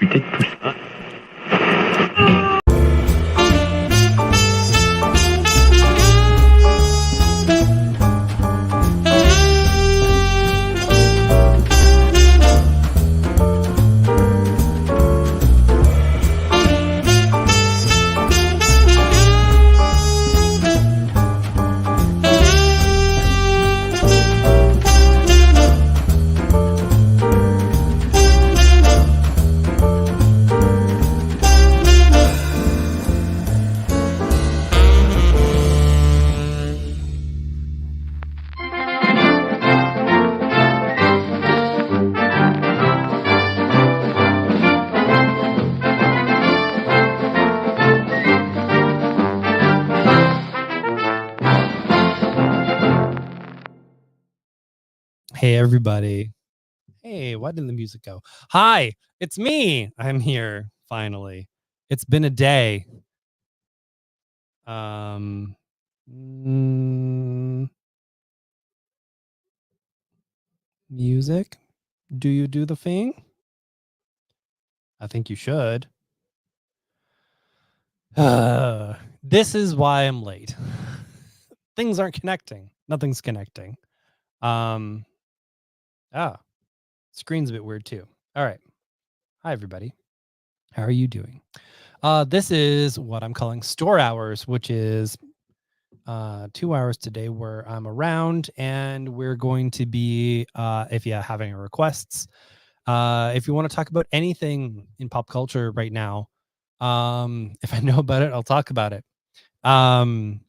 Peut-être tout ça. Hey, everybody. Hey, why didn't the music go? Hi, it's me. I'm here, finally. It's been a day. Music? Do you do the thing? I think you should. This is why I'm late. Things aren't connecting. Nothing's connecting. Screen's a bit weird too. All right. Hi, everybody. How are you doing? This is what I'm calling store hours, which is 2 hours today where I'm around, and we're going to be, if you have any requests, if you want to talk about anything in pop culture right now, if I know about it, I'll talk about it. Behind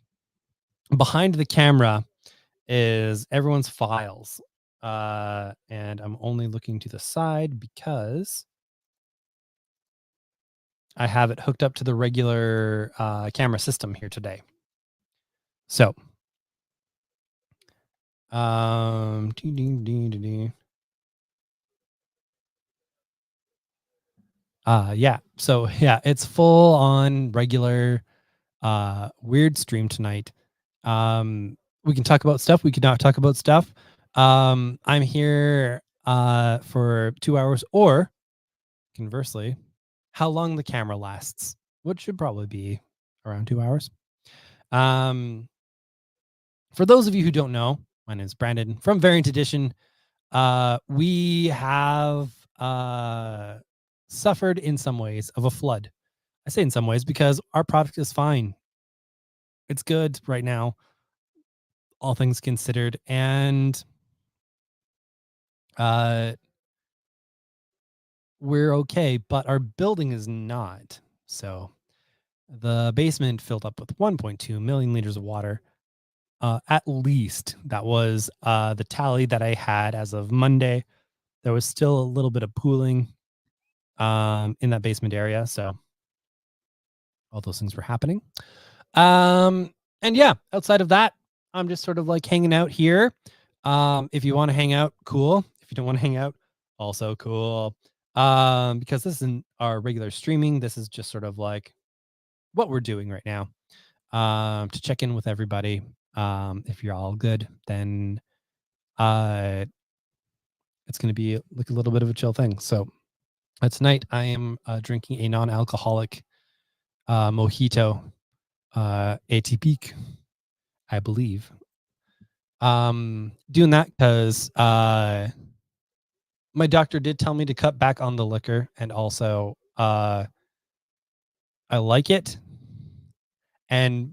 the camera is everyone's files, and I'm only looking to the side because I have it hooked up to the regular camera system here today. So, yeah. So yeah, it's full on regular weird stream tonight. We can talk about stuff, we could not talk about stuff. I'm here for 2 hours, or conversely, how long the camera lasts, which should probably be around 2 hours. For those of you who don't know, my name is Brandon from Variant Edition. We have suffered in some ways of a flood. I say in some ways because our product is fine. It's good right now, all things considered. And we're okay, but our building is not. So the basement filled up with 1.2 million liters of water. At least that was the tally that I had as of Monday. There was still a little bit of pooling in that basement area. So all those things were happening. And yeah, outside of that, I'm just sort of like hanging out here. If you want to hang out, cool. If you don't want to hang out, also cool. Because this isn't our regular streaming. This is just sort of like what we're doing right now. To check in with everybody. If you're all good, then it's going to be like a little bit of a chill thing. So tonight I am drinking a non-alcoholic mojito, Atypique, I believe. Doing that because my doctor did tell me to cut back on the liquor, and also I like it. And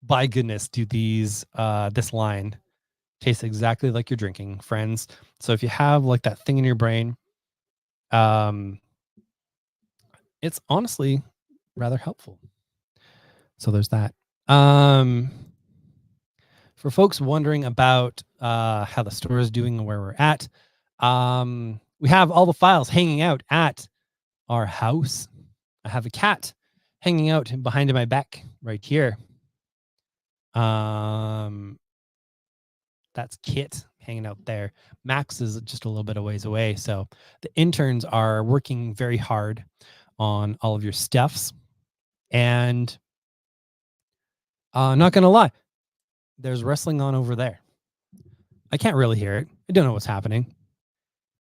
by goodness, do these this line tastes exactly like you're drinking, friends. So if you have like that thing in your brain, it's honestly rather helpful. So there's that. For folks wondering about how the store is doing and where we're at, we have all the files hanging out at our house. I have a cat hanging out behind my back right here. That's Kit hanging out there. Max is just a little bit of ways away. So the interns are working very hard on all of your stuffs. And not going to lie, there's wrestling on over there. I can't really hear it. I don't know what's happening.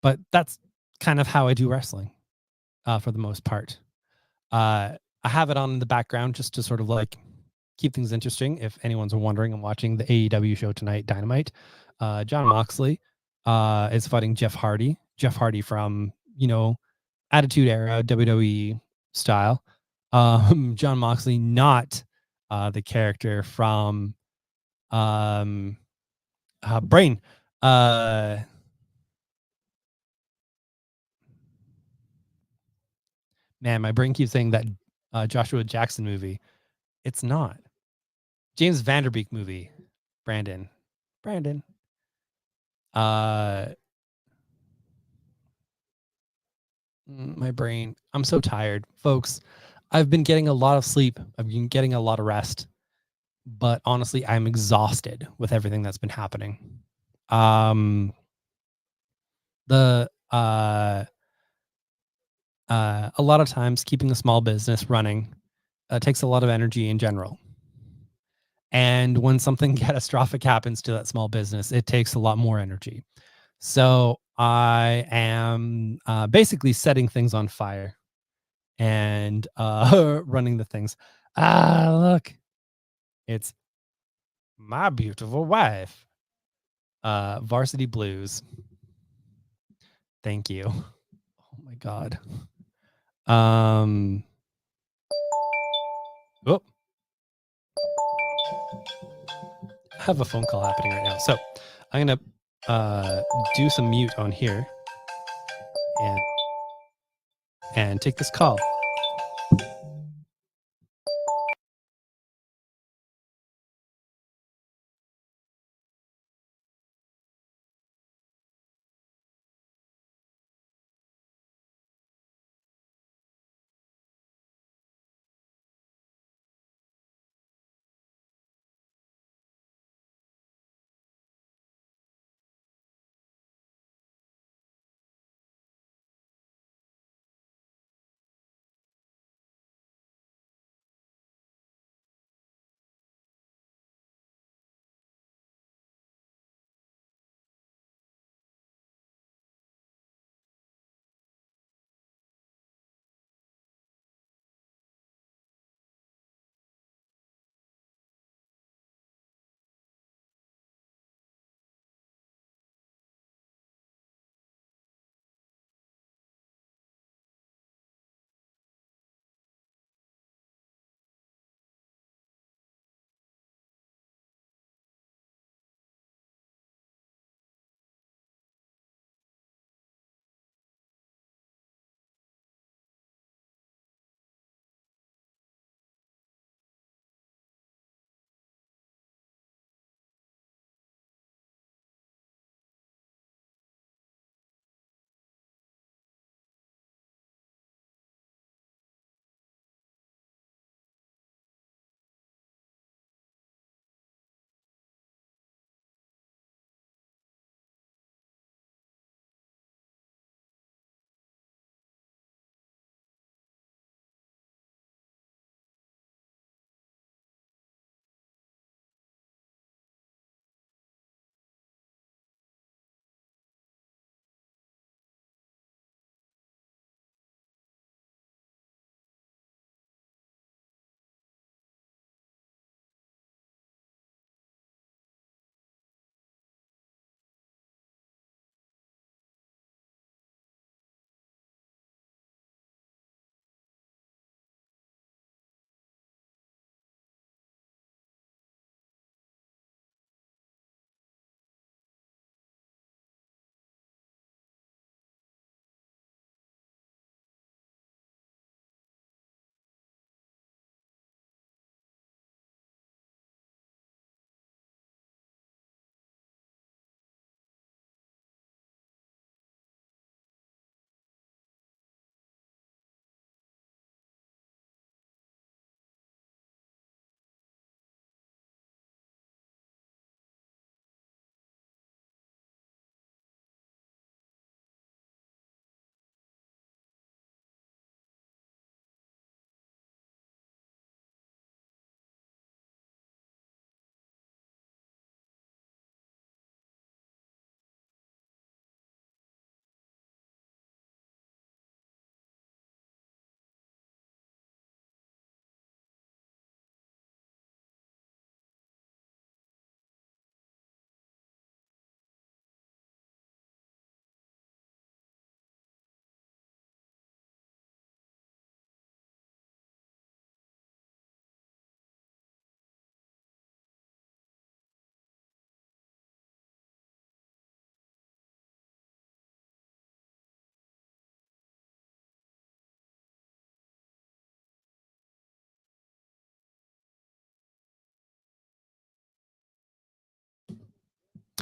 But that's kind of how I do wrestling. for the most part. I have it on in the background just to sort of like keep things interesting. If anyone's wondering, I'm watching the AEW show tonight, Dynamite. John Moxley is fighting Jeff Hardy. Jeff Hardy from, Attitude Era, WWE style. John Moxley, not the character from Brain. Man, my brain keeps saying that Joshua Jackson movie. It's not. James Vanderbeek movie. Brandon. Uh, my brain. I'm so tired, folks. I've been getting a lot of sleep. I've been getting a lot of rest, but honestly, I'm exhausted with everything that's been happening. The a lot of times keeping a small business running takes a lot of energy in general. And when something catastrophic happens to that small business, it takes a lot more energy. So I am basically setting things on fire and running the things. Look, it's my beautiful wife. Varsity Blues. Thank you. Oh my God. Oh, I have a phone call happening right now. So I'm going to do some mute on here and take this call.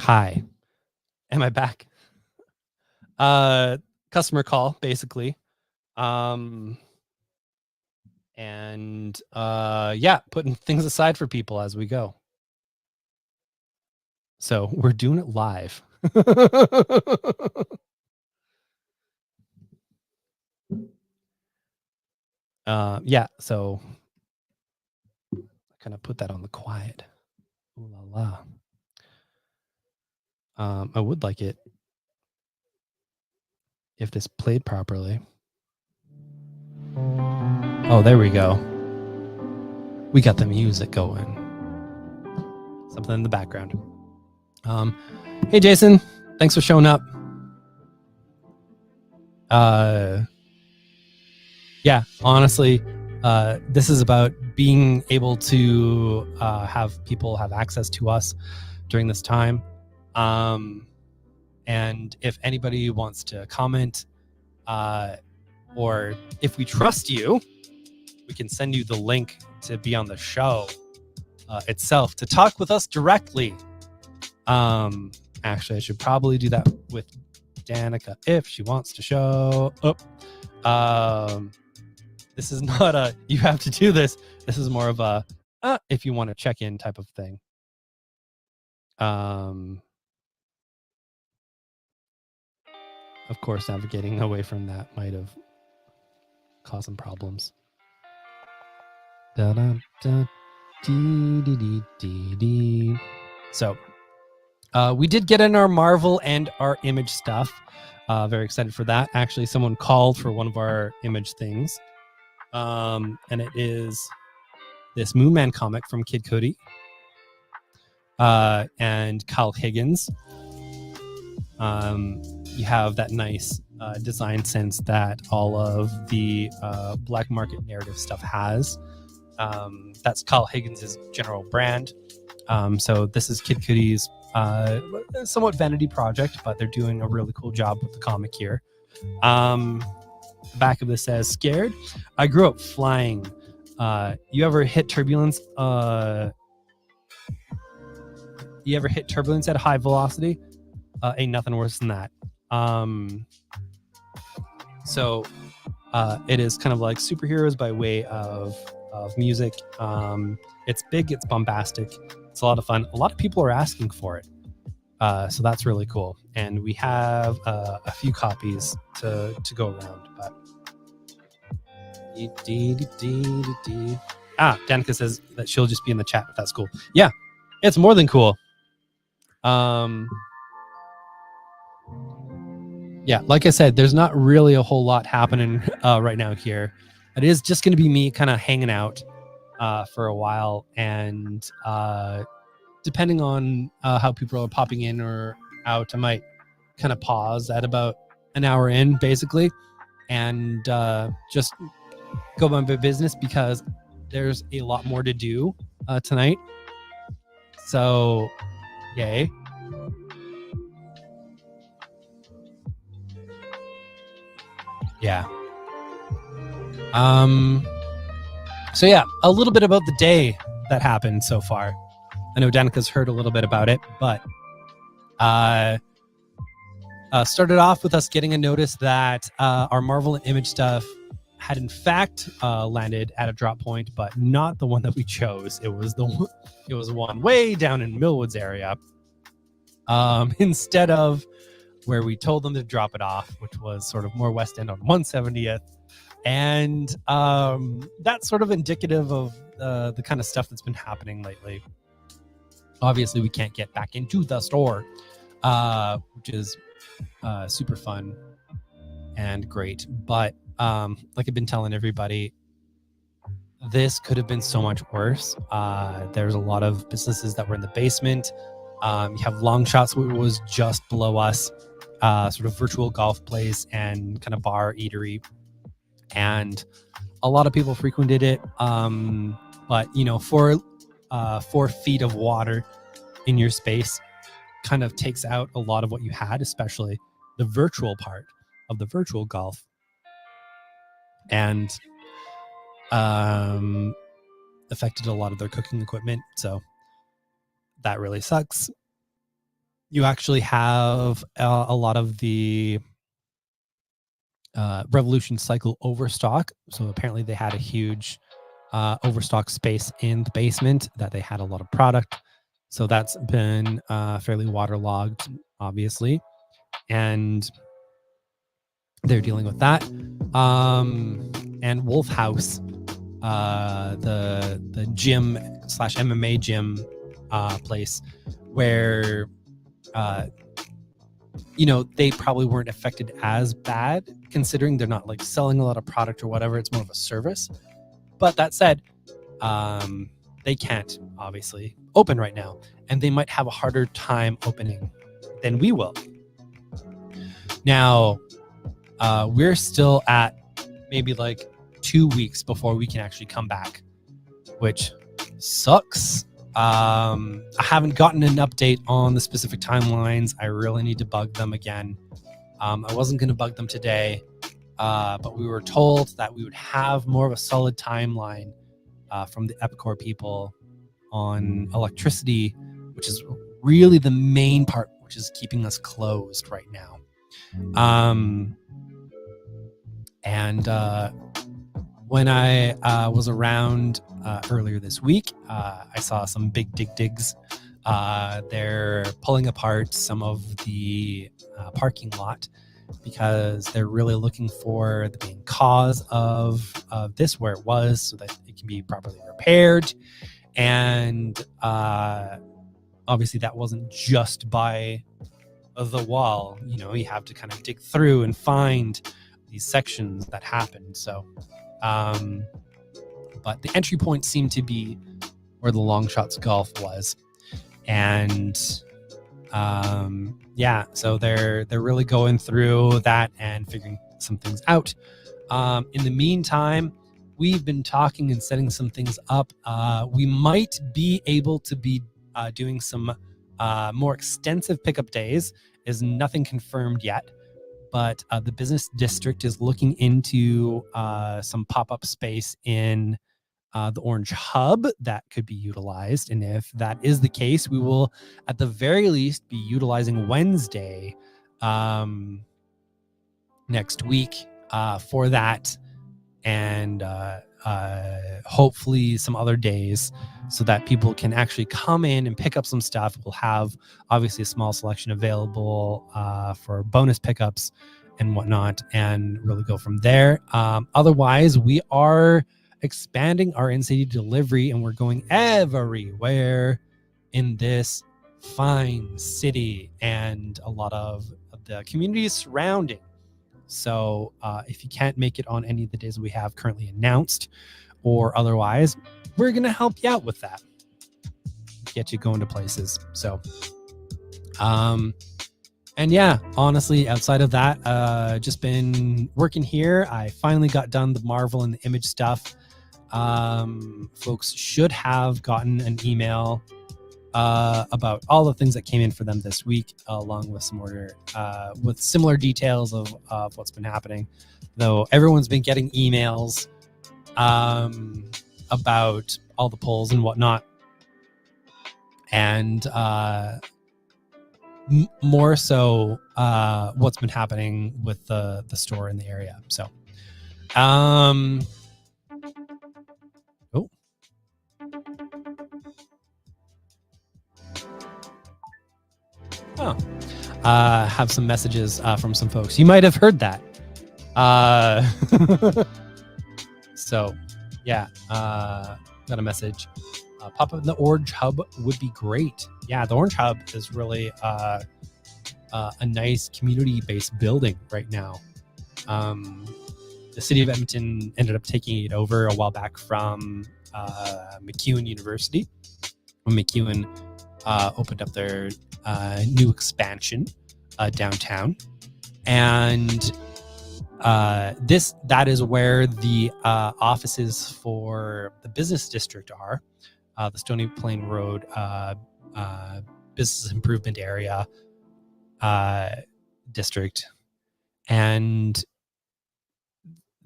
Hi. Am I back? Customer call, basically. And yeah, putting things aside for people as we go. So we're doing it live. Yeah, so I kind of put that on the quiet. Ooh la la. I would like it if this played properly. Oh, there we go. We got the music going. Something in the background. Hey Jason, thanks for showing up. Yeah, honestly, this is about being able to have people have access to us during this time. And if anybody wants to comment, or if we trust you, we can send you the link to be on the show itself to talk with us directly. Actually, I should probably do that with Danica if she wants to show up. This is not a you have to do this. This is more of a if you want to check in type of thing. Of course, navigating away from that might have caused some problems. So we did get in our Marvel and our Image stuff. Very excited for that. Actually, someone called for one of our Image things. And it is this Moonman comic from Kid Cudi and Kyle Higgins. You have that nice design sense that all of the black market narrative stuff has. That's Kyle Higgins' general brand. So this is Kid Cudi's somewhat vanity project, but they're doing a really cool job with the comic here. The back of this says, "Scared? I grew up flying. You ever hit turbulence? You ever hit turbulence at high velocity? Ain't nothing worse than that." So it is kind of like superheroes by way of music. It's big, it's bombastic, it's a lot of fun. A lot of people are asking for it. So that's really cool. And we have a few copies to go around. But Danica says that she'll just be in the chat, but that's cool. Yeah, it's more than cool. Yeah, like I said, there's not really a whole lot happening right now here. It is just going to be me kind of hanging out for a while, and depending on how people are popping in or out, I might kind of pause at about an hour in, basically, and just go about my business because there's a lot more to do tonight. So, yay. Yeah. So yeah, a little bit about the day that happened so far. I know Danica's heard a little bit about it, but started off with us getting a notice that our Marvel and Image stuff had in fact landed at a drop point, but not the one that we chose. It was one way down in Millwoods area, instead of where we told them to drop it off, which was sort of more West End on 170th. And that's sort of indicative of the kind of stuff that's been happening lately. Obviously, we can't get back into the store, which is super fun and great. But like I've been telling everybody, this could have been so much worse. There's a lot of businesses that were in the basement. You have Long Shots, which was just below us, sort of virtual golf place and kind of bar eatery. And a lot of people frequented it. But, you know, 4 feet of water in your space kind of takes out a lot of what you had, especially the virtual part of the virtual golf. And affected a lot of their cooking equipment. So that really sucks. you actually have a lot of the Revolution Cycle overstock. So apparently they had a huge overstock space in the basement that they had a lot of product. So that's been fairly waterlogged, obviously, and they're dealing with that. And Wolf House, the gym / MMA gym place, where they probably weren't affected as bad, considering they're not like selling a lot of product or whatever. It's more of a service. But that said, they can't obviously open right now, and they might have a harder time opening than we will. Now, we're still at maybe like 2 weeks before we can actually come back, which sucks. I haven't gotten an update on the specific timelines. I really need to bug them again. I wasn't going to bug them today, but we were told that we would have more of a solid timeline from the Epicor people on electricity, which is really the main part, which is keeping us closed right now. And when I was around earlier this week, I saw some big digs. They're pulling apart some of the parking lot because they're really looking for the main cause of this, where it was, so that it can be properly repaired. And obviously that wasn't just by the wall. You have to kind of dig through and find these sections that happened. So but the entry point seemed to be where the Longshots Golf was. And so they're really going through that and figuring some things out. In the meantime, we've been talking and setting some things up. We might be able to be doing some more extensive pickup days. Is nothing confirmed yet, but the business district is looking into some pop-up space in the Orange Hub that could be utilized. And if that is the case, we will at the very least be utilizing Wednesday next week for that, and hopefully some other days, so that people can actually come in and pick up some stuff. We'll have obviously a small selection available for bonus pickups and whatnot, and really go from there. Otherwise, we are expanding our in-city delivery, and we're going everywhere in this fine city and a lot of the communities surrounding. So if you can't make it on any of the days we have currently announced or otherwise, we're going to help you out with that, get you going to places. So and yeah, honestly, outside of that, just been working here. I finally got done the Marvel and the Image stuff. Folks should have gotten an email about all the things that came in for them this week, along with some order, with similar details of what's been happening. Though everyone's been getting emails about all the polls and whatnot, and more so what's been happening with the store in the area. So have some messages from some folks. You might have heard that. So yeah, got a message. Pop up in the Orange Hub would be great. Yeah, the Orange Hub is really a nice community-based building right now. The city of Edmonton ended up taking it over a while back from MacEwan University, when MacEwan opened up their new expansion downtown. And that is where the offices for the business district are, the Stony Plain Road business improvement area district. And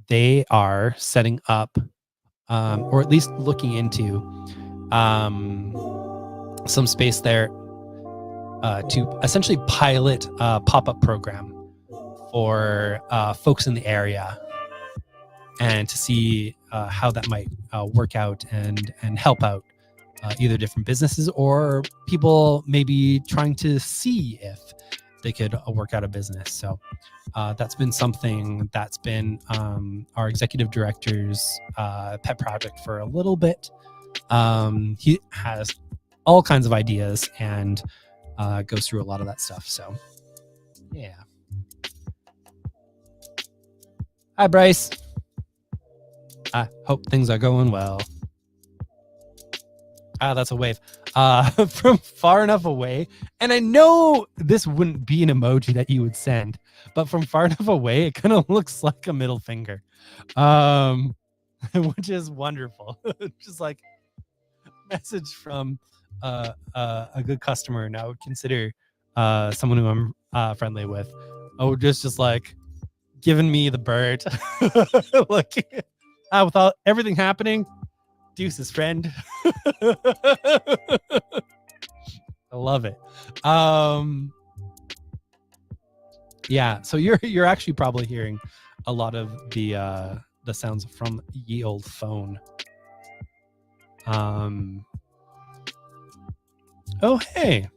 they are setting up, or at least looking into some space there to essentially pilot a pop-up program for folks in the area, and to see how that might work out and help out either different businesses or people maybe trying to see if they could work out a business. So that's been something that's been our executive director's pet project for a little bit. He has all kinds of ideas and goes through a lot of that stuff. So yeah. Hi, Bryce. I hope things are going well. That's a wave from far enough away. And I know this wouldn't be an emoji that you would send, but from far enough away, it kind of looks like a middle finger, which is wonderful. Just like message from a good customer, and I would consider someone who I'm friendly with. Oh, just like giving me the bird. Like without everything happening, deuces, friend. I love it. Yeah, so you're actually probably hearing a lot of the sounds from ye old phone. Oh, hey.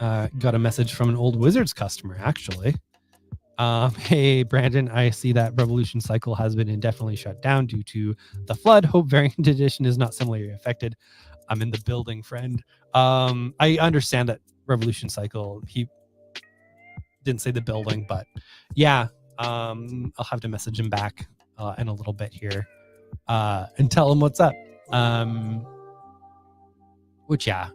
Got a message from an old Wizards customer, actually. Hey, Brandon, I see that Revolution Cycle has been indefinitely shut down due to the flood. Hope Variant Edition is not similarly affected. I'm in the building, friend. I understand that Revolution Cycle, he didn't say the building, but yeah, I'll have to message him back in a little bit here and tell him what's up. Which, yeah,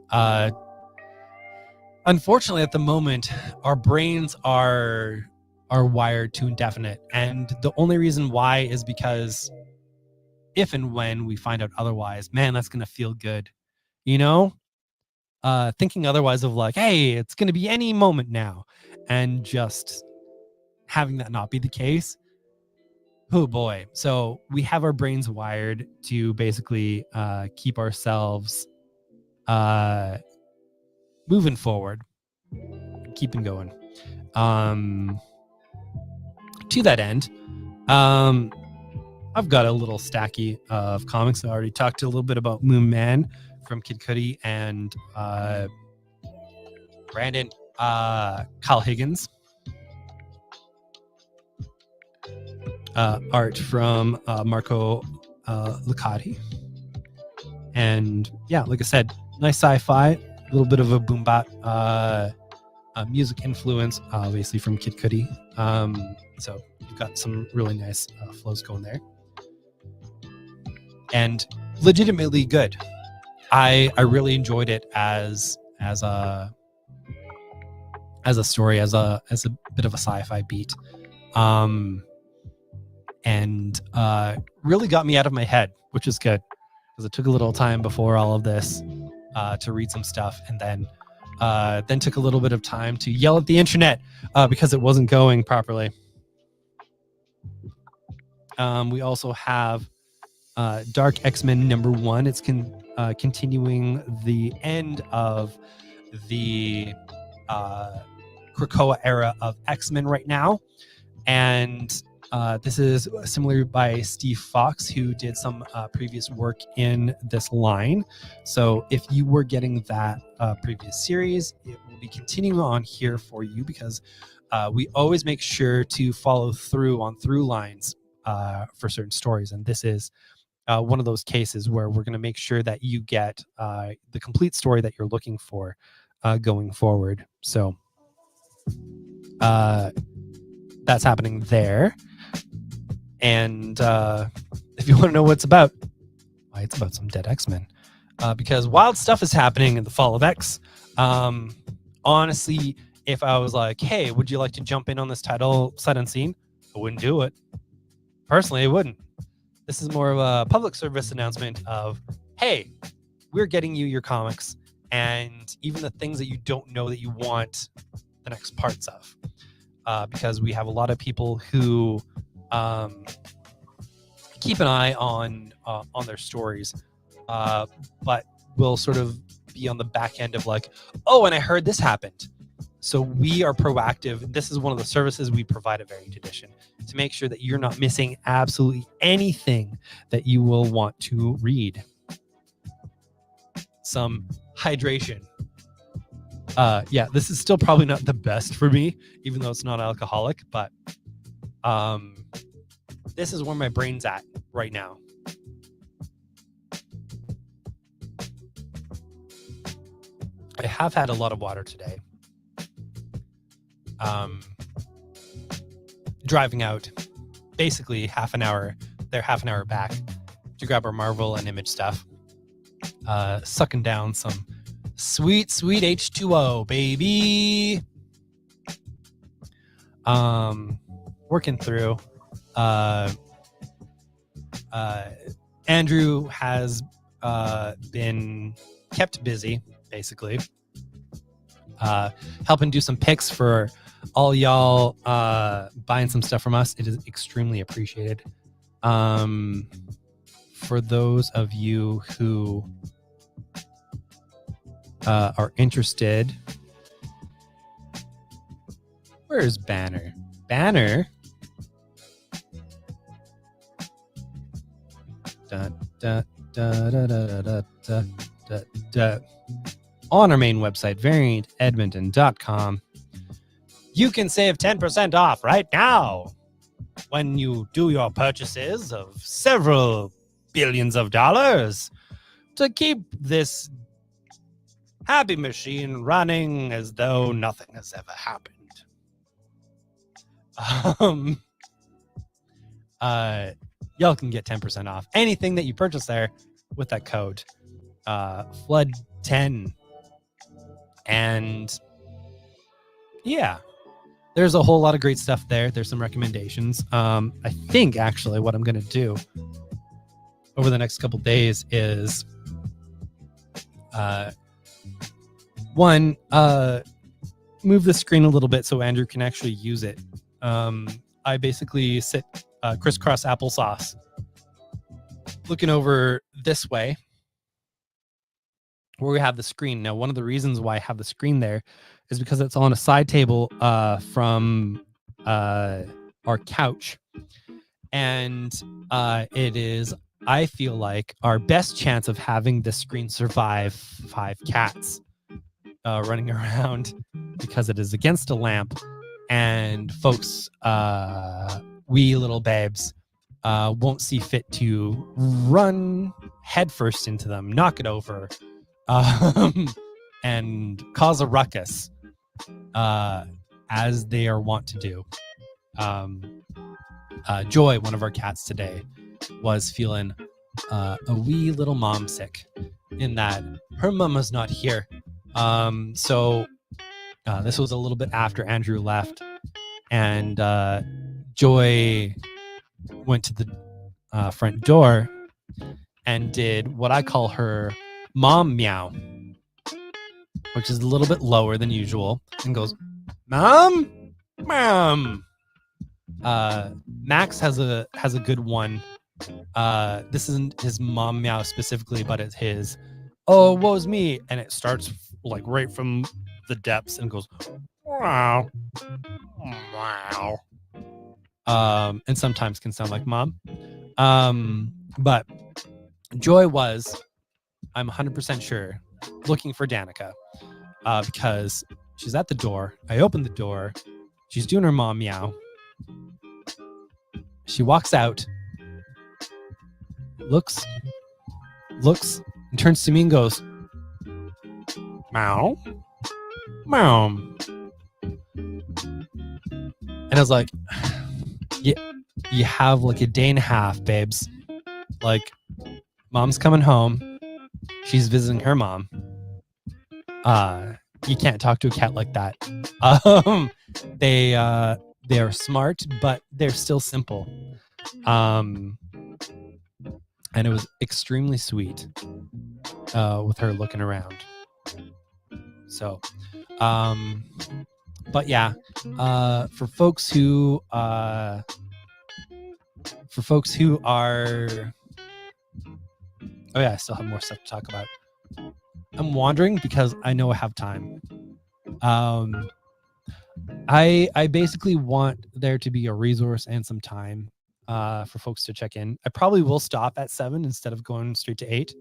unfortunately, at the moment, our brains are wired to indefinite, and the only reason why is because if and when we find out otherwise, man, that's gonna feel good, you know. Thinking otherwise of like, hey, it's gonna be any moment now, and just having that not be the case. Oh boy. So we have our brains wired to basically keep ourselves moving forward, keeping going. To that end, I've got a little stacky of comics. I already talked a little bit about Moon Man from Kid Cudi and Brandon Kyle Higgins. Art from Marco Licati. And yeah, like I said, nice sci-fi, a little bit of a boom bap music influence, obviously from Kid Cudi. So you've got some really nice flows going there, and legitimately good. I really enjoyed it as a story, as a bit of a sci-fi beat, and really got me out of my head, which is good because it took a little time before all of this to read some stuff, and then took a little bit of time to yell at the internet because it wasn't going properly. We also have Dark X-Men #1. It's continuing the end of the Krakoa era of X-Men right now. And this is similar by Steve Fox, who did some previous work in this line. So if you were getting that previous series, it will be continuing on here for you, because we always make sure to follow through on through lines for certain stories. And this is one of those cases where we're going to make sure that you get the complete story that you're looking for going forward. So that's happening there. And if you want to know what it's about, why, it's about some dead X-Men. Because wild stuff is happening in the Fall of X. Honestly, if I was like, hey, would you like to jump in on this title sight unseen? I wouldn't do it. Personally, I wouldn't. This is more of a public service announcement of, hey, we're getting you your comics, and even the things that you don't know that you want the next parts of. Because we have a lot of people who keep an eye on their stories, but will sort of be on the back end of like, oh, and I heard this happened. So we are proactive. This is one of the services we provide at Variant Edition to make sure that you're not missing absolutely anything that you will want to read. Some hydration. Yeah, this is still probably not the best for me, even though it's not alcoholic, but this is where my brain's at right now. I have had a lot of water today. Driving out basically half an hour there, half an hour back to grab our Marvel and Image stuff. Sucking down some sweet H2O, baby. Working through. Andrew has been kept busy, basically. Helping do some picks for all y'all buying some stuff from us. It is extremely appreciated. For those of you who are interested, where's Banner? Banner? Da, da, da, da, da, da, da, da, da. On our main website, variantedmonton.com, you can save 10% off right now when you do your purchases of several billions of dollars to keep this happy machine running as though nothing has ever happened. Y'all can get 10% off anything that you purchase there with that code FLOOD10. And yeah, there's a whole lot of great stuff there. There's some recommendations. I think actually what I'm going to do over the next couple days is one, move the screen a little bit so Andrew can actually use it. I basically sit crisscross applesauce looking over this way where we have the screen. Now, one of the reasons why I have the screen there is because it's on a side table from our couch. And it is, I feel like, our best chance of having the screen survive 5 cats running around, because it is against a lamp. And folks, wee little babes, won't see fit to run headfirst into them, knock it over, and cause a ruckus, as they are wont to do. Joy, one of our cats today, was feeling a wee little mom sick in that her mama's not here. So this was a little bit after Andrew left, and Joy went to the front door and did what I call her mom meow, which is a little bit lower than usual, and goes, "Mom, mom." Max has a good one. This isn't his mom meow specifically, but it's his, "Oh, woe's me," and it starts like right from the depths and goes, "Wow, wow," and sometimes can sound like mom. But Joy was, I'm 100% sure, looking for Danica, because she's at the door. I opened the door. She's doing her mom meow. She walks out, looks, and turns to me and goes, "Meow, meow." And I was like, "Yeah, you have like a day and a half, babes. Like, mom's coming home. She's visiting her mom. You can't talk to a cat like that." They are smart, but they're still simple. And it was extremely sweet with her looking around. So, but yeah, for folks who are, oh yeah, I still have more stuff to talk about. I'm wandering because I know I have time. I basically want there to be a resource and some time for folks to check in. I probably will stop at 7 instead of going straight to 8.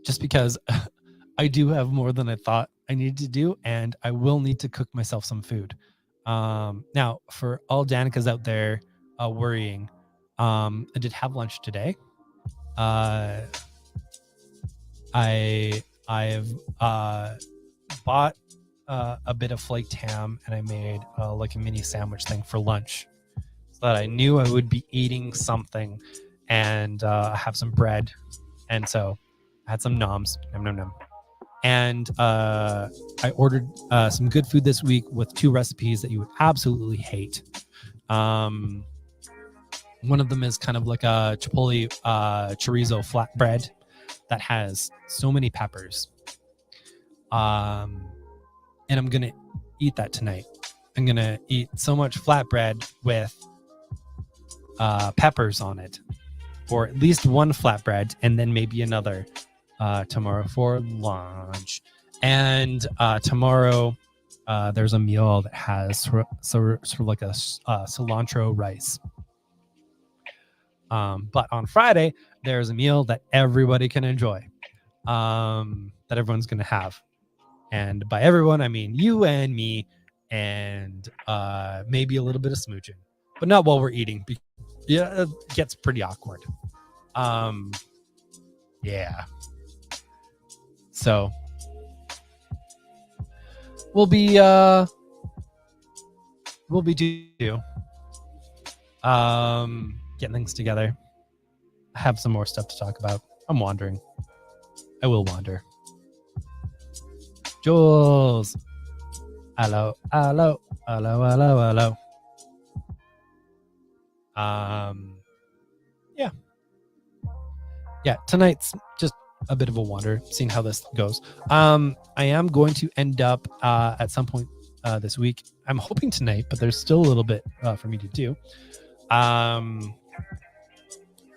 Just because I do have more than I thought I needed to do, and I will need to cook myself some food. Now, for all Danikas out there worrying, I did have lunch today. I've bought a bit of flaked ham, and I made like a mini sandwich thing for lunch, so that I knew I would be eating something, and I have some bread, and so I had some noms, nom nom nom. And I ordered some good food this week with 2 recipes that you would absolutely hate. One of them is kind of like a chipotle chorizo flatbread that has so many peppers. And I'm going to eat that tonight. I'm going to eat so much flatbread with peppers on it, or at least one flatbread, and then maybe another tomorrow for lunch. And tomorrow there's a meal that has sort of like a cilantro rice. But on Friday, there's a meal that everybody can enjoy, that everyone's going to have. And by everyone, I mean you and me, and maybe a little bit of smooching, but not while we're eating. Yeah, it gets pretty awkward. Yeah. So we'll be getting things together. I have some more stuff to talk about. I'm wandering. I will wander. Jules. Hello. Yeah, tonight's just a bit of a wander, seeing how this goes. I am going to end up at some point this week. I'm hoping tonight, but there's still a little bit for me to do.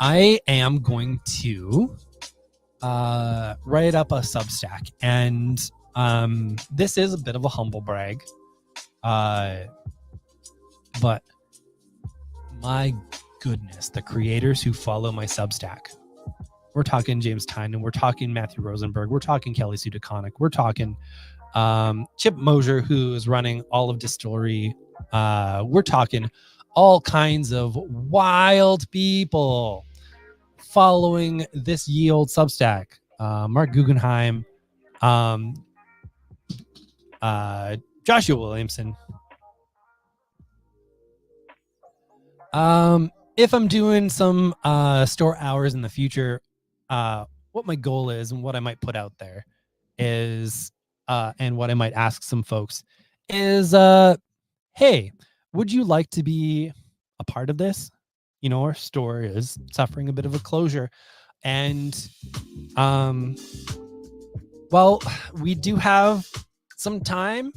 I am going to write up a Substack, and this is a bit of a humble brag, but my goodness, the creators who follow my Substack. We're talking James Tynan, we're talking Matthew Rosenberg, we're talking Kelly Sue DeConnick, we're talking Chip Mosier, who is running all of Distillery. We're talking all kinds of wild people following this ye old Substack. Mark Guggenheim, Joshua Williamson. If I'm doing some store hours in the future, what my goal is and what I might put out there is, and what I might ask some folks is, hey, would you like to be a part of this? You know, our store is suffering a bit of a closure, and well, we do have some time.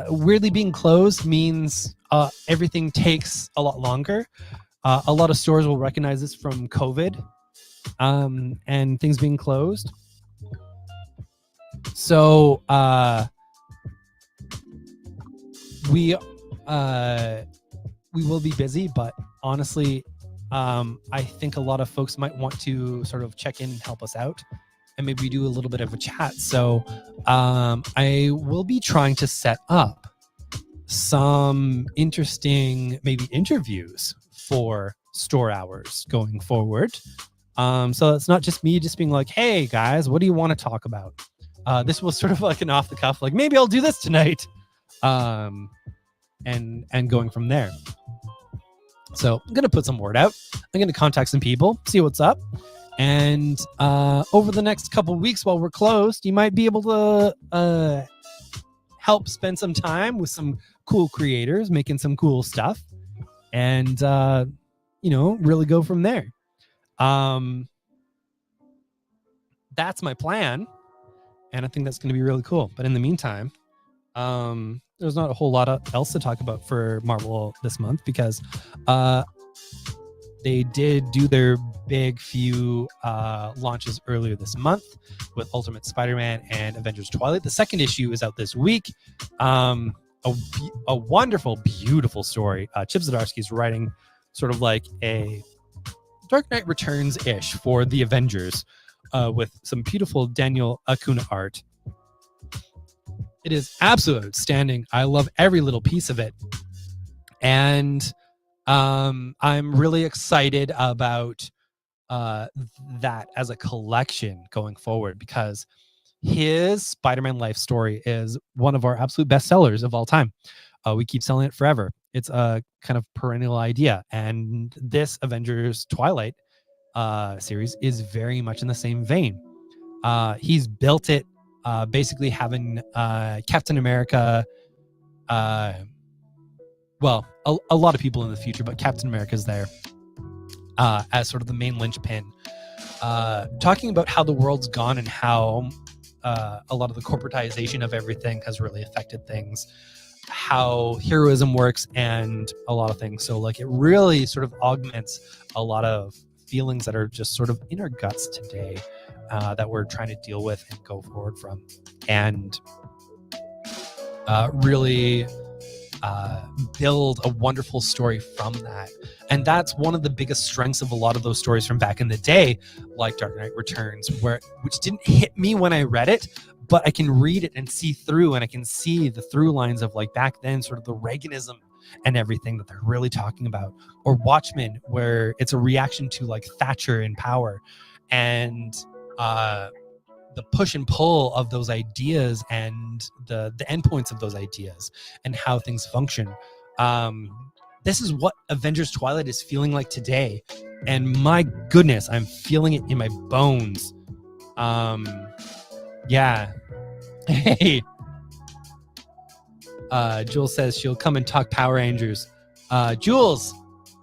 Weirdly, being closed means everything takes a lot longer. A lot of stores will recognize this from COVID and things being closed. So we will be busy, but honestly, I think a lot of folks might want to sort of check in and help us out, and maybe do a little bit of a chat. So I will be trying to set up some interesting maybe interviews for store hours going forward. So it's not just me just being like, hey guys, what do you want to talk about? This was sort of like an off the cuff, like maybe I'll do this tonight. And going from there. So I'm going to put some word out. I'm going to contact some people, see what's up. And over the next couple weeks while we're closed, you might be able to help spend some time with some cool creators making some cool stuff, and really go from there. That's my plan, and I think that's going to be really cool. But in the meantime, there's not a whole lot else to talk about for Marvel this month, because they did do their big few launches earlier this month with Ultimate Spider-Man and Avengers Twilight. The second issue is out this week. A wonderful, beautiful story. Chip Zdarsky is writing sort of like a Dark Knight Returns-ish for the Avengers with some beautiful Daniel Acuna art. It is absolutely outstanding. I love every little piece of it. And I'm really excited about that as a collection going forward, because his Spider-Man life story is one of our absolute bestsellers of all time. We keep selling it forever. It's a kind of perennial idea. And this Avengers Twilight series is very much in the same vein. He's built it basically having Captain America, well, a lot of people in the future, but Captain America's there as sort of the main linchpin, talking about how the world's gone and how a lot of the corporatization of everything has really affected things, how heroism works, and a lot of things. So like it really sort of augments a lot of feelings that are just sort of in our guts today that we're trying to deal with and go forward from, and really build a wonderful story from that. And that's one of the biggest strengths of a lot of those stories from back in the day, like Dark Knight Returns, which didn't hit me when I read it, but I can read it and see through, and I can see the through lines of like back then, sort of the Reaganism and everything that they're really talking about. Or Watchmen, where it's a reaction to like Thatcher in power, and the push and pull of those ideas and the endpoints of those ideas and how things function. This is what Avengers Twilight is feeling like today. And my goodness, I'm feeling it in my bones. Yeah. Hey. Jules says she'll come and talk Power Rangers. Jules,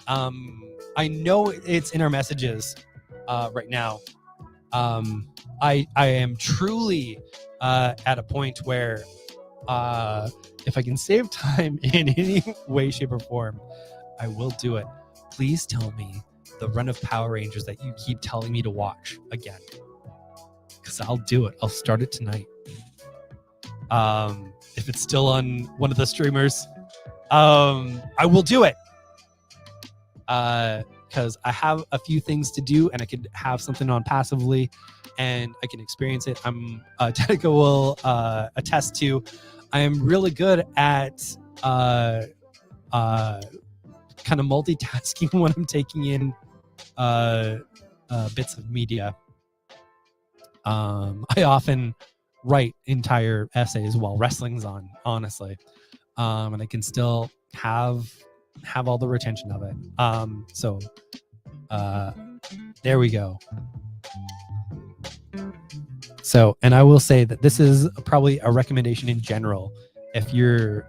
I know it's in our messages right now. I am truly at a point where if I can save time in any way, shape, or form, I will do it. Please tell me the run of Power Rangers that you keep telling me to watch again, because I'll do it. I'll start it tonight. If it's still on one of the streamers, I will do it. Because I have a few things to do, and I could have something on passively, and I can experience it. Denica will attest to, I am really good at kind of multitasking when I'm taking in bits of media. I often write entire essays while wrestling's on, honestly, and I can still have all the retention of it. So there we go. So, and I will say that this is probably a recommendation in general. If you're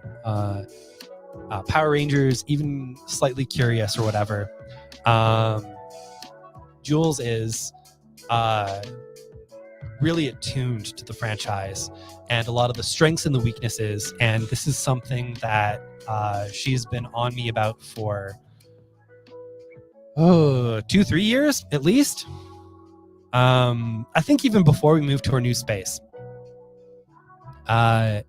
Power Rangers, even slightly curious or whatever, Jules is really attuned to the franchise and a lot of the strengths and the weaknesses. And this is something that she's been on me about for 2-3 years at least. I think even before we moved to our new space. And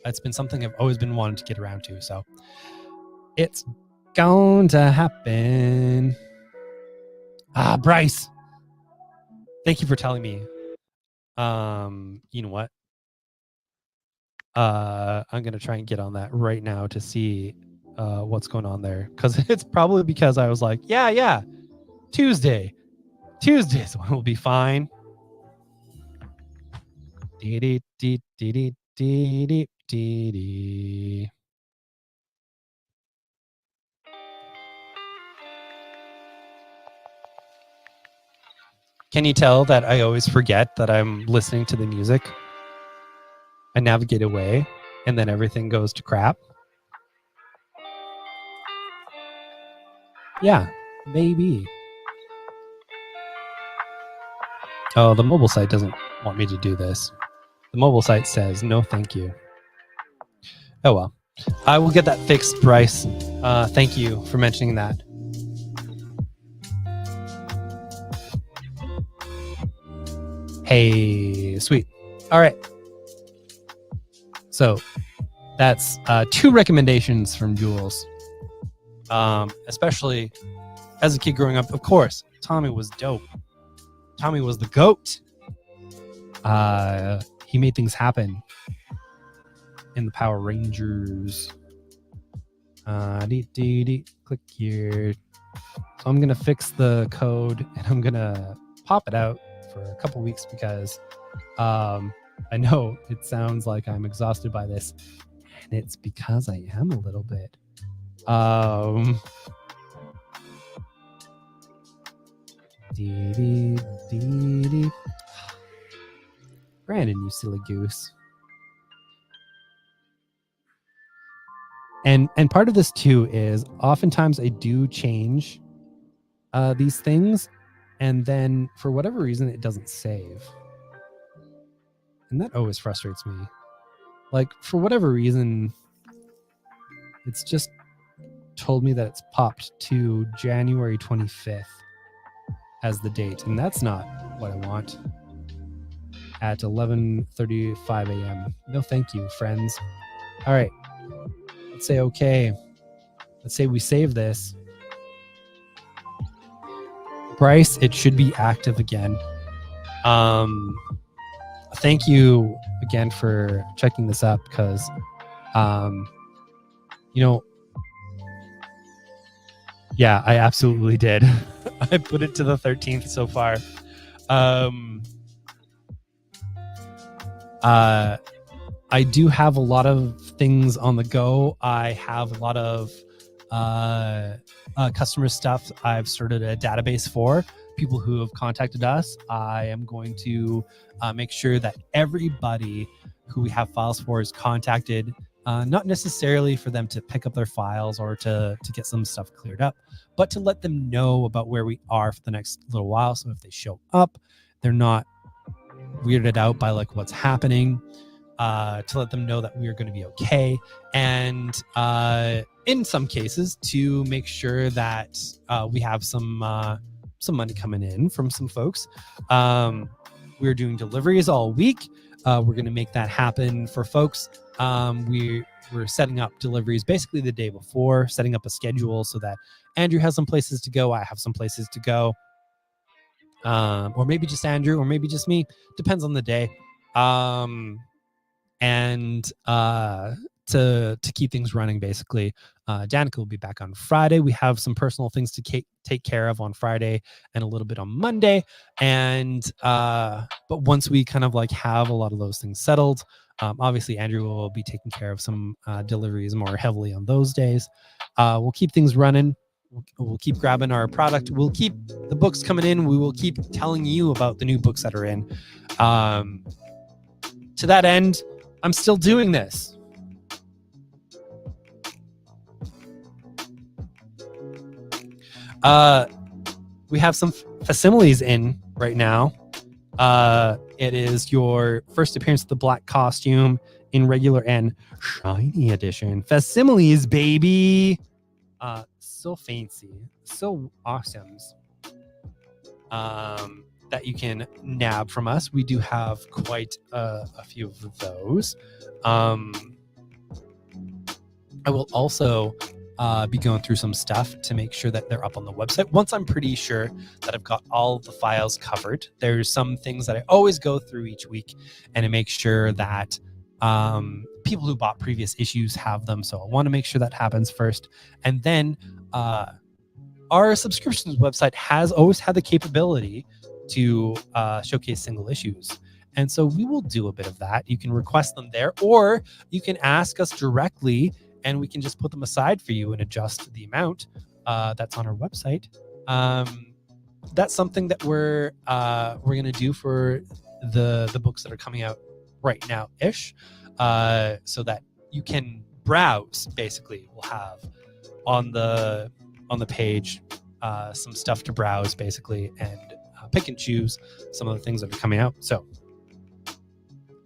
it's been something I've always been wanting to get around to. So it's going to happen. Bryce, thank you for telling me. You know what? I'm going to try and get on that right now to see what's going on there. Because it's probably because I was like, yeah, Tuesdays will be fine. Can you tell that I always forget that I'm listening to the music? I navigate away and then everything goes to crap. Yeah, maybe. Oh, the mobile site doesn't want me to do this. The mobile site says, no, thank you. Oh, well. I will get that fixed, Bryce. Thank you for mentioning that. Hey, sweet. All right. So that's 2 recommendations from Jules. Especially as a kid growing up, of course, Tommy was dope. Tommy was the GOAT. He made things happen in the Power Rangers. Click here. So I'm gonna fix the code and I'm gonna pop it out for a couple weeks because I know it sounds like I'm exhausted by this, and it's because I am a little bit. Brandon, you silly goose. And part of this too is oftentimes I do change these things, and then for whatever reason it doesn't save, and that always frustrates me. Like, for whatever reason, it's just told me that it's popped to January 25th as the date, and that's not what I want. At 11:35 a.m. No, thank you, friends. All right, let's say okay. Let's say we save this. Bryce, it should be active again. Thank you again for checking this up, because yeah, I absolutely did. I put it to the 13th so far. I do have a lot of things on the go. I have a lot of customer stuff I've started a database for, people who have contacted us. I am going to make sure that everybody who we have files for is contacted, not necessarily for them to pick up their files or to get some stuff cleared up, but to let them know about where we are for the next little while. So if they show up, they're not weirded out by like what's happening, to let them know that we are going to be okay. And in some cases, to make sure that we have some money coming in from some folks. We're doing deliveries all week. We're going to make that happen for folks. We're setting up deliveries basically the day before, setting up a schedule so that Andrew has some places to go, I have some places to go, or maybe just Andrew, or maybe just me, depends on the day. And to keep things running, basically. Danica will be back on Friday. We have some personal things to take care of on Friday and a little bit on Monday. And but once we kind of like have a lot of those things settled, obviously Andrew will be taking care of some deliveries more heavily on those days. We'll keep things running. We'll keep grabbing our product. We'll keep the books coming in. We will keep telling you about the new books that are in. To that end, I'm still doing this. We have some facsimiles in right now. It is your first appearance of the black costume in regular and shiny edition. Facsimiles, baby. So fancy, so awesome. That you can nab from us. We do have quite a few of those. I will also be going through some stuff to make sure that they're up on the website. Once I'm pretty sure that I've got all the files covered, there's some things that I always go through each week and I make sure that people who bought previous issues have them. So I want to make sure that happens first. And then our subscriptions website has always had the capability to showcase single issues. And so we will do a bit of that. You can request them there, or you can ask us directly and we can just put them aside for you and adjust the amount that's on our website. That's something that we're going to do for the books that are coming out right now-ish, so that you can browse. Basically, we'll have on the page some stuff to browse, basically, and pick and choose some of the things that are coming out. So,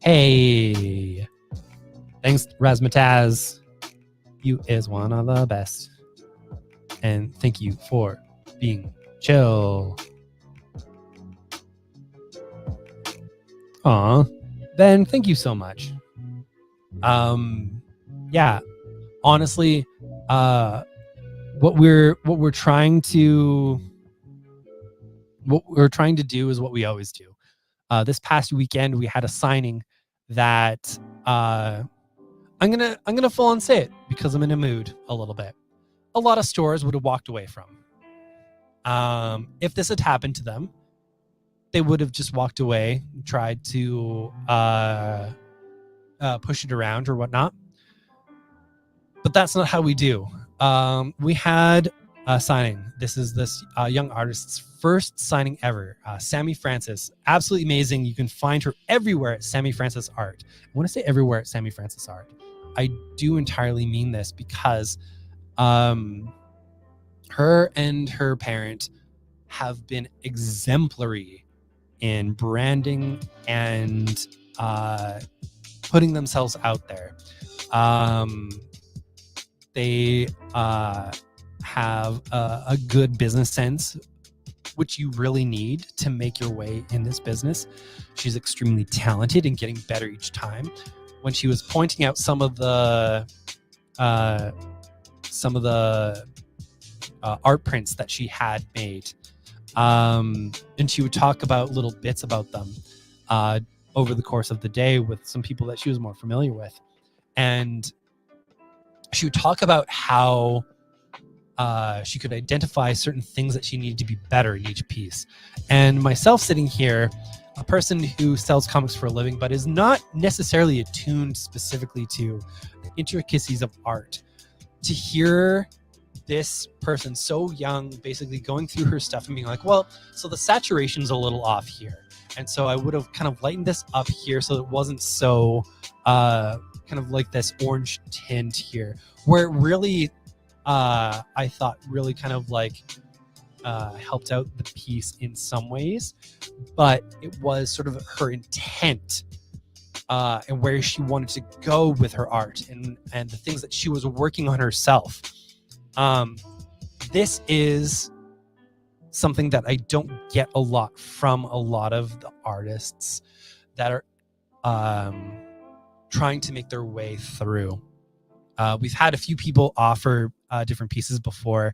hey, thanks, Razmataz. You is one of the best. And thank you for being chill. Aw, Ben, thank you so much. Yeah, honestly, what we're trying to do is what we always do. This past weekend, we had a signing that I'm gonna full on say it because I'm in a mood a little bit. A lot of stores would have walked away from. If this had happened to them, they would have just walked away, tried to push it around or whatnot. But that's not how we do. We had a signing. This is this young artist's first signing ever. Sammy Francis, absolutely amazing. You can find her everywhere at Sammy Francis Art. When I say everywhere at Sammy Francis Art, I do entirely mean this because her and her parent have been exemplary in branding and putting themselves out there. They have a good business sense, which you really need to make your way in this business. She's extremely talented and getting better each time. When she was pointing out some of the art prints that she had made, and she would talk about little bits about them over the course of the day with some people that she was more familiar with, and she would talk about how she could identify certain things that she needed to be better in each piece. And myself sitting here, a person who sells comics for a living, but is not necessarily attuned specifically to the intricacies of art, to hear this person so young basically going through her stuff and being like, well, so the saturation's a little off here. And so I would have kind of lightened this up here so it wasn't so kind of like this orange tint here, where it really I thought really kind of like helped out the piece in some ways, but it was sort of her intent and where she wanted to go with her art and the things that she was working on herself. This is something that I don't get a lot from a lot of the artists that are trying to make their way through. We've had a few people offer different pieces before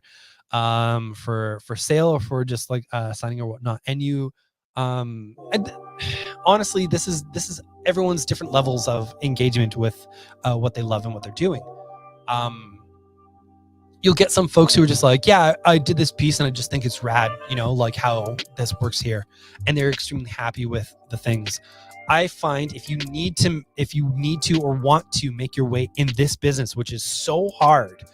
for sale or for just like signing or whatnot. And you, honestly, this is everyone's different levels of engagement with what they love and what they're doing. You'll get some folks who are just like, yeah, I did this piece and I just think it's rad, you know, like how this works here. And they're extremely happy with the things. I find if you need to or want to make your way in this business, which is so hard,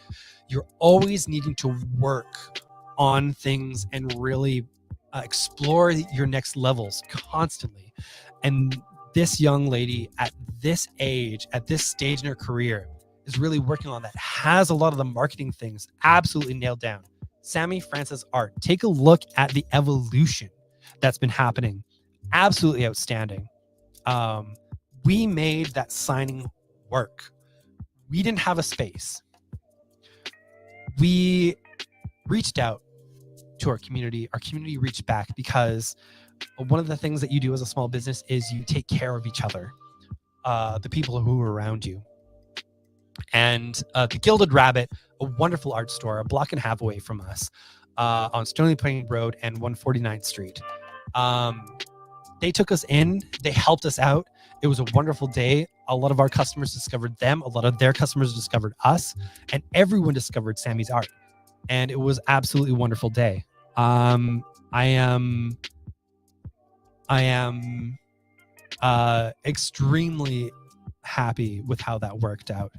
you're always needing to work on things and really explore your next levels constantly. And this young lady at this age, at this stage in her career, is really working on that, has a lot of the marketing things absolutely nailed down. Sammy Francis Art, take a look at the evolution that's been happening. Absolutely outstanding. We made that signing work. We didn't have a space. We reached out to our community. Our community reached back because one of the things that you do as a small business is you take care of each other, the people who are around you. And the Gilded Rabbit, a wonderful art store, a block and a half away from us, on Sterling Plain Road and 149th Street. They took us in. They helped us out. It was a wonderful day. A lot of our customers discovered them. A lot of their customers discovered us. And everyone discovered Sammy's art. And it was absolutely a wonderful day. I am extremely happy with how that worked out,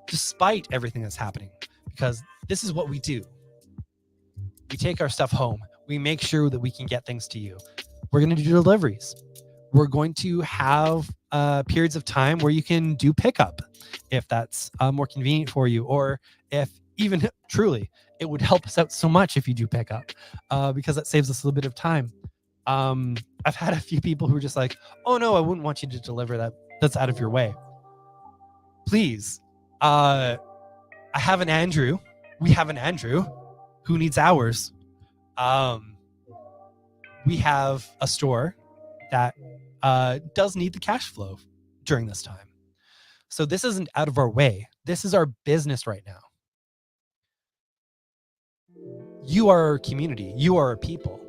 despite everything that's happening, because this is what we do. We take our stuff home. We make sure that we can get things to you. We're going to do deliveries. We're going to have periods of time where you can do pickup if that's more convenient for you, or if even truly, it would help us out so much if you do pickup because that saves us a little bit of time. I've had a few people who are just like, oh no, I wouldn't want you to deliver that. That's out of your way. Please. I have an Andrew. We have an Andrew who needs ours. We have a store that does need the cash flow during this time. So this isn't out of our way. This is our business right now. You are our community. You are our people.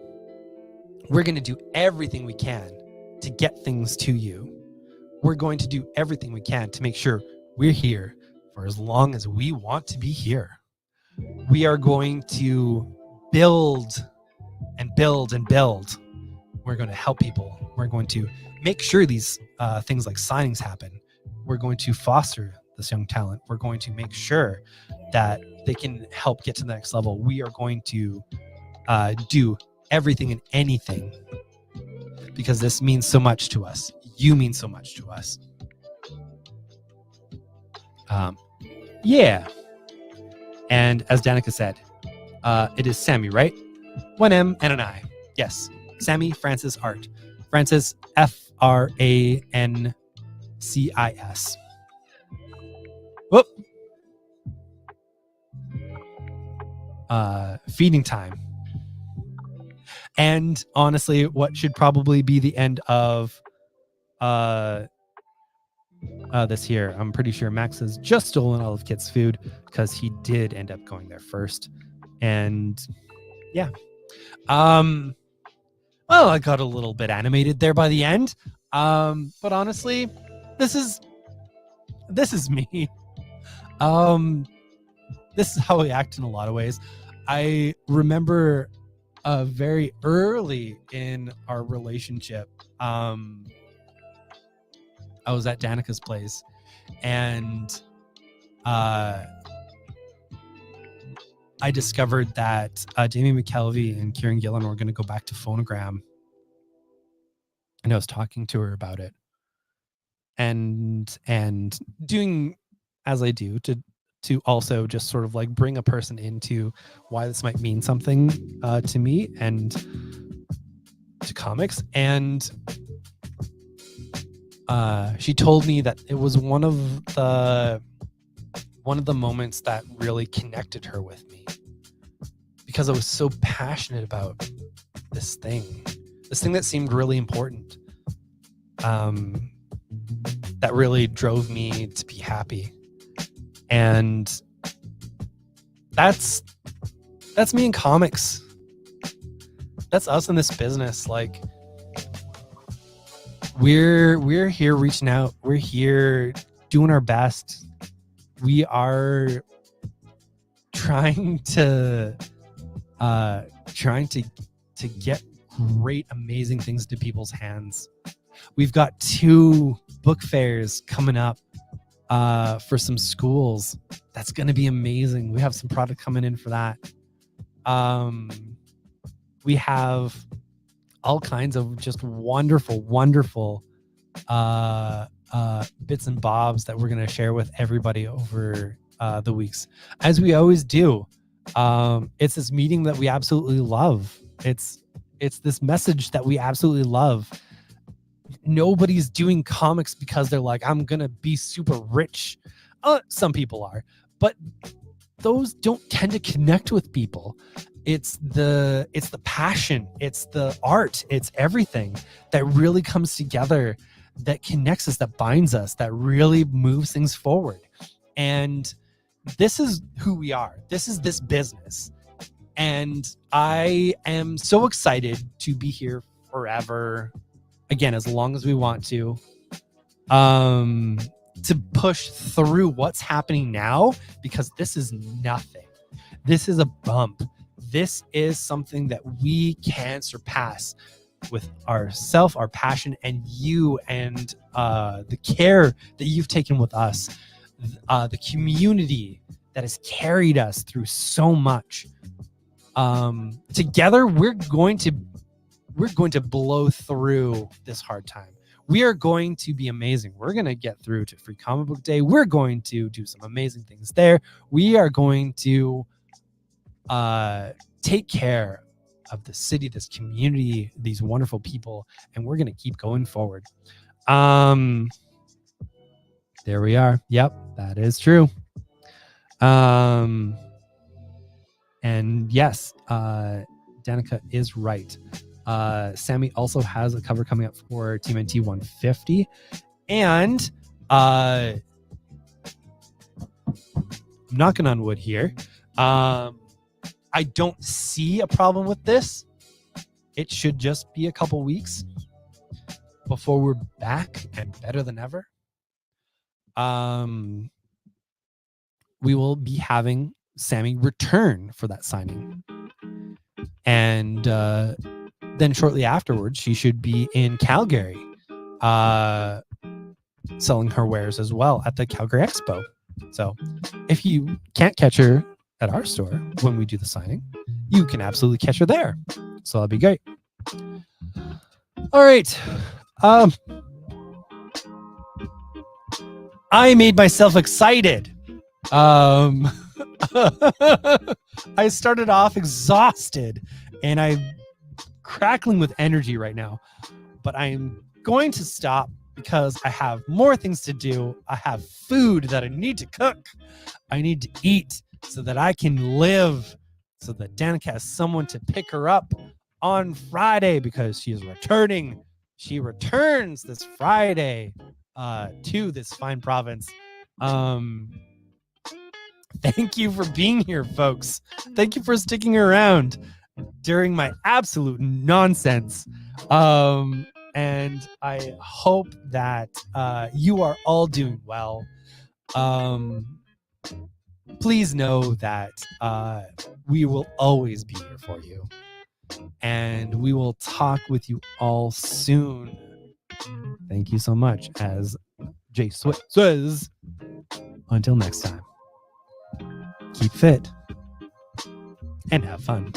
We're going to do everything we can to get things to you. We're going to do everything we can to make sure we're here for as long as we want to be here. We are going to build and build and build. We're going to help people. We're going to make sure these things like signings happen. We're going to foster this young talent. We're going to make sure that they can help get to the next level. We are going to do everything and anything because this means so much to us. You mean so much to us. Yeah. And as Danica said, it is Sammy, right? 1 M and an I. Yes. Sammy Francis Art. Francis, Francis. Whoop. Feeding time. And honestly, what should probably be the end of this here. I'm pretty sure Max has just stolen all of Kit's food because he did end up going there first. And yeah. Well, I got a little bit animated there by the end. But honestly, this is me. This is how I act in a lot of ways. I remember very early in our relationship, I was at Danica's place, and I discovered that Jamie McKelvey and Kieran Gillen were going to go back to Phonogram, and I was talking to her about it, and doing as I do to also just sort of like bring a person into why this might mean something to me and to comics. And she told me that it was one of the moments that really connected her with me, because I was so passionate about this thing that seemed really important, that really drove me to be happy. And that's me in comics. That's us in this business. Like, we're here reaching out. We're here doing our best. We are trying to get great, amazing things to people's hands. We've got 2 book fairs coming up for some schools. That's going to be amazing. We have some product coming in for that. We have all kinds of just wonderful bits and bobs that we're going to share with everybody over the weeks, as we always do. It's this meeting that we absolutely love. It's this message that we absolutely love. Nobody's doing comics because they're like, I'm gonna be super rich. Some people are, but those don't tend to connect with people. It's the passion, it's the art, it's everything that really comes together, that connects us, that binds us, that really moves things forward. And this is who we are. This is this business. And I am so excited to be here forever. Again, as long as we want to push through what's happening now, because this is nothing. This is a bump. This is something that we can surpass with ourself, our passion, and you, and the care that you've taken with us, the community that has carried us through so much. Together, we're going to blow through this hard time. We are going to be amazing. We're going to get through to Free Comic Book Day. We're going to do some amazing things there. We are going to take care of the city, this community, these wonderful people, and we're going to keep going forward. There we are. Yep, that is true. And yes, Danica is right. Sammy also has a cover coming up for TMNT 150. And I'm knocking on wood here. I don't see a problem with this. It should just be a couple weeks before we're back and better than ever. We will be having Sammy return for that signing. And then shortly afterwards, she should be in Calgary selling her wares as well at the Calgary Expo. So if you can't catch her at our store when we do the signing, you can absolutely catch her there. So that'll be great. All right. I made myself excited. I started off exhausted and I'm crackling with energy right now, but I'm going to stop because I have more things to do. I have food that I need to cook. I need to eat so that I can live, so that Danica has someone to pick her up on Friday because she is returning. She returns this Friday to this fine province. Thank you for being here, folks. Thank you for sticking around during my absolute nonsense. And I hope that you are all doing well. Please know that we will always be here for you. And we will talk with you all soon. Thank you so much. As Jay says, until next time, keep fit and have fun.